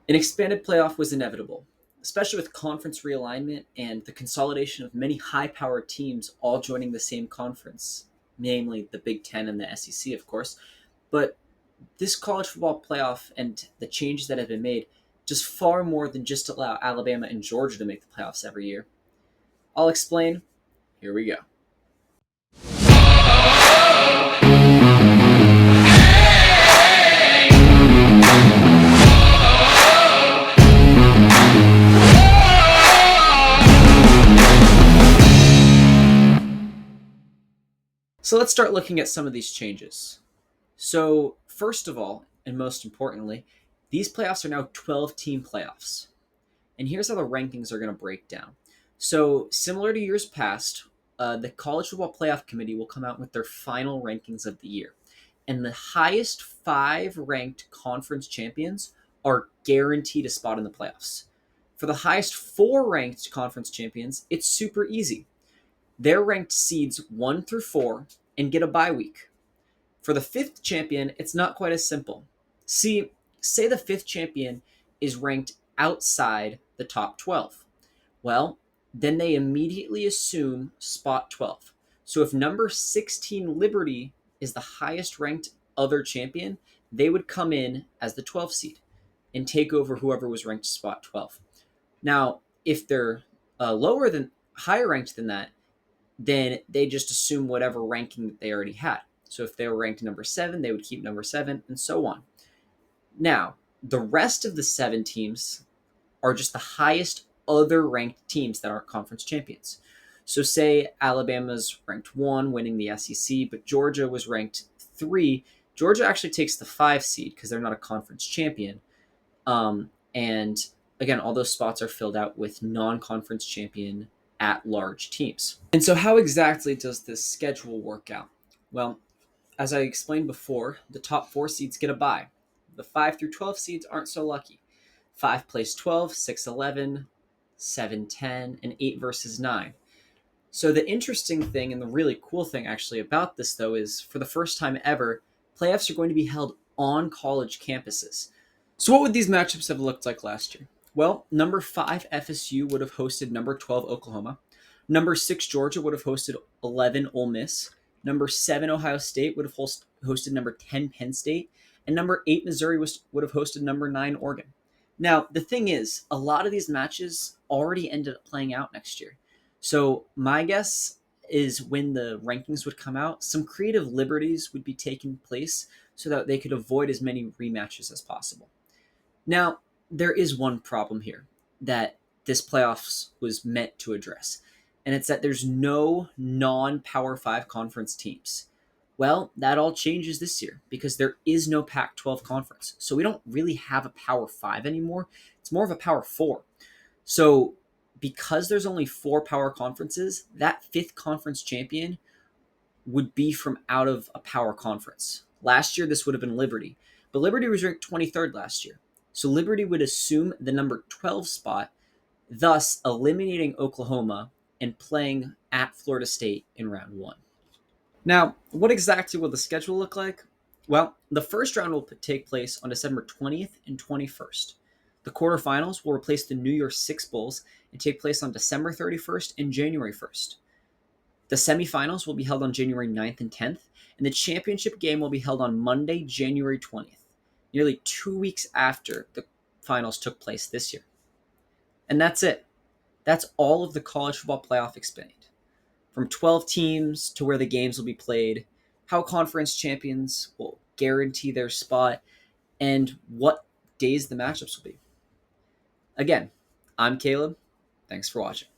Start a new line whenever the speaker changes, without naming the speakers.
An expanded playoff was inevitable, especially with conference realignment and the consolidation of many high powered teams all joining the same conference, namely the Big Ten and the SEC, of course. But this college football playoff and the changes that have been made just far more than just allow Alabama and Georgia to make the playoffs every year. I'll explain. Here we go. So let's start looking at some of these changes. So, first of all, and most importantly, these playoffs are now 12-team playoffs. And here's how the rankings are going to break down. So, similar to years past, the College Football Playoff Committee will come out with their final rankings of the year. And the highest 5 ranked conference champions are guaranteed a spot in the playoffs. For the highest 4 ranked conference champions, it's super easy. They're ranked seeds 1 through 4 and get a bye week. For the 5th champion, it's not quite as simple. See, say the 5th champion is ranked outside the top 12. Well, then they immediately assume spot 12. So if number 16 Liberty is the highest ranked other champion, they would come in as the 12th seed and take over whoever was ranked spot 12. Now, if they're higher ranked than that, then they just assume whatever ranking that they already had. So if they were ranked number 7, they would keep number 7, and so on. Now, the rest of the 7 teams are just the highest other ranked teams that aren't conference champions. So say Alabama's ranked 1, winning the SEC, but Georgia was ranked 3. Georgia actually takes the 5 seed because they're not a conference champion. And again, all those spots are filled out with non-conference champion at-large teams. And so how exactly does this schedule work out? Well, as I explained before, the top 4 seeds get a bye. The 5 through 12 seeds aren't so lucky. 5 plays 12, 6, 11, 7, 10, and 8 versus 9. So the interesting thing and the really cool thing actually about this, though, is for the first time ever, playoffs are going to be held on college campuses. So what would these matchups have looked like last year? Well, number 5 FSU would have hosted number 12 Oklahoma. Number 6 Georgia would have hosted 11 Ole Miss. Number 7 Ohio State would have hosted number 10 Penn State. And number 8 Missouri would have hosted number 9 Oregon. Now, the thing is, a lot of these matches already ended up playing out next year. So my guess is when the rankings would come out, some creative liberties would be taking place so that they could avoid as many rematches as possible. Now, there is one problem here that this playoffs was meant to address, and it's that there's no non-Power 5 conference teams. Well, that all changes this year because there is no Pac-12 conference. So we don't really have a Power 5 anymore. It's more of a Power 4. So because there's only 4 power conferences, that 5th conference champion would be from out of a power conference. Last year, this would have been Liberty, but Liberty was ranked 23rd last year. So Liberty would assume the number 12 spot, thus eliminating Oklahoma and playing at Florida State in round 1. Now, what exactly will the schedule look like? Well, the first round will take place on December 20th and 21st. The quarterfinals will replace the New Year's Six Bowls and take place on December 31st and January 1st. The semifinals will be held on January 9th and 10th, and the championship game will be held on Monday, January 20th, nearly 2 weeks after the finals took place this year. And that's it. That's all of the college football playoff explained. From 12 teams to where the games will be played, how conference champions will guarantee their spot, and what days the matchups will be. Again, I'm Caleb. Thanks for watching.